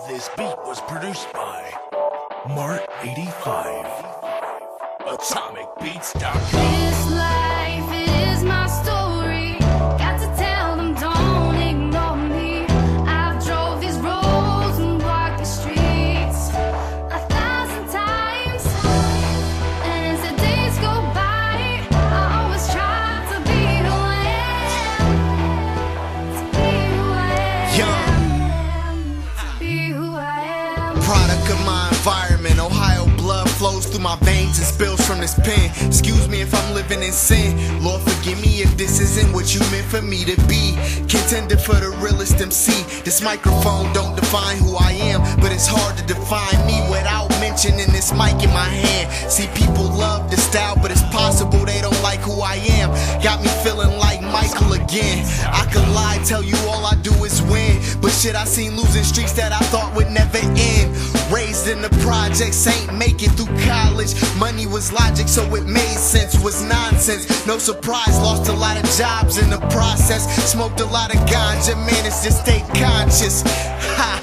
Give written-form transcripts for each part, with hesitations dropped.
This beat was produced by Mart85. AtomicBeats.com. This life is my story. Got to tell them, don't ignore me. I've drove these roads and walked the streets 1,000 times. And as the days go by, I always try to be who I am. To be who I am. To be who I am. Product of my environment, Ohio blood flows through my veins and spills from this pen. Excuse me if I'm living in sin. Lord forgive me if this isn't what you meant for me to be. Contender for the realest MC. This microphone don't define who I am, but it's hard to define me without mentioning this mic in my hand. See, people love the style, but it's possible they don't like who I am. Got me feeling like Michael again. I could lie, tell you all I do is win, but shit, I seen losing streaks that I thought would never end. Raised in the projects, ain't make it through college. Money was logic, so it made sense. Was nonsense, no surprise. Lost a lot of jobs in the process. Smoked a lot of ganja, man, it's just stay conscious. Ha,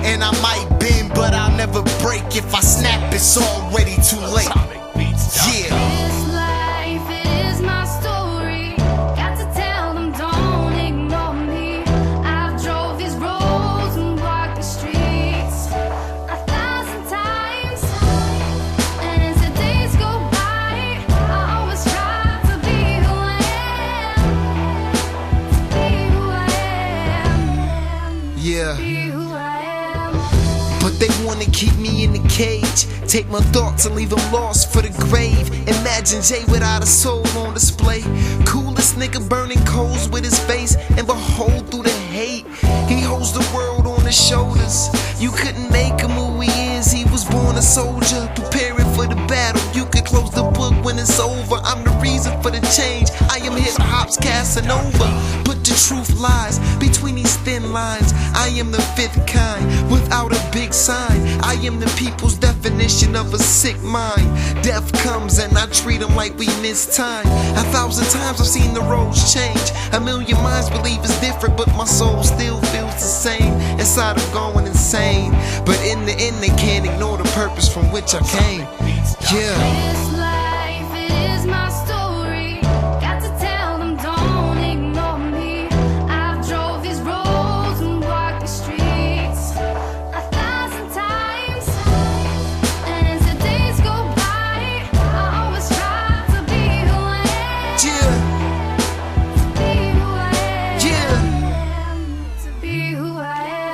and I might bend, but I'll never break. If I snap, it's already too late. Yeah. This life is my story. Got to tell them, don't ignore me. I've drove these roads and walked the streets 1,000 times. And as the days go by, I always try to be who I am. To be who I am. Yeah. Be who I am. But they wanna keep me in the cage, take my thoughts and leave them lost for the grave. Imagine Jay without a soul on display. Coolest nigga burning coals with his face, and behold through the hate, he holds the world on his shoulders. You couldn't make him who he is, he was born a soldier, preparing for the battle. You could close the book when it's over. I'm the reason for the change, I am hip-hop's Casanova. But the truth lies between these thin lines. I am the fifth kind, without a big sign. I am the people's definition of a sick mind. Death comes and I treat them like we missed time. 1,000 times I've seen the roads change. A million minds believe it's different, but my soul still feels the same. Inside I'm going insane, but in the end they can't ignore the purpose from which I came. Yeah. This life is my story. Got to tell them, don't ignore me. I've drove these roads and walked the streets 1,000 times. And as the days go by, I always try to be who I am. Yeah. To be who I am. Yeah. To be who I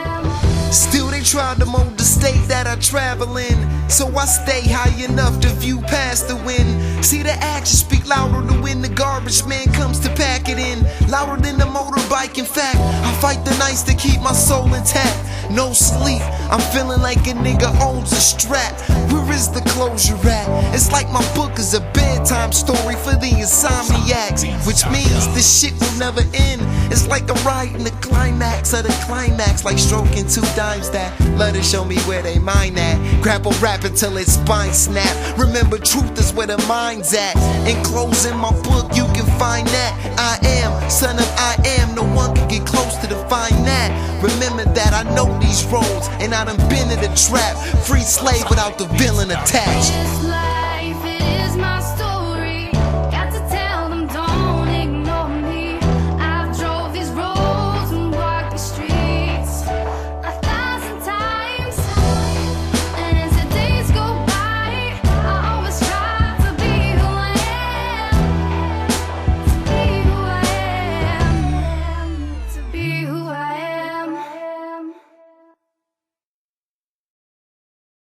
am. Still they try to mold the state that I travel in, so I stay high enough to view past the wind. See the actions speak louder than when the garbage man comes to pack it in. Louder than the motorbike, in fact, I fight the nights to keep my soul intact. No sleep, I'm feeling like a nigga owns a strap. Where is the closure at? It's like my book is a bedtime story for the insomniacs, which means this shit will never end. It's like I'm writing the climax of the climax, like stroking two dimes that let it show me where they mind at. Grapple rap until its spine snap. Remember, truth is where the mind's at. Enclosing my book, you can find that. I am, son of I am. No one can get close to define that. Remember that I know these roads, and I done been in the trap. Free slave without the villain attached. This life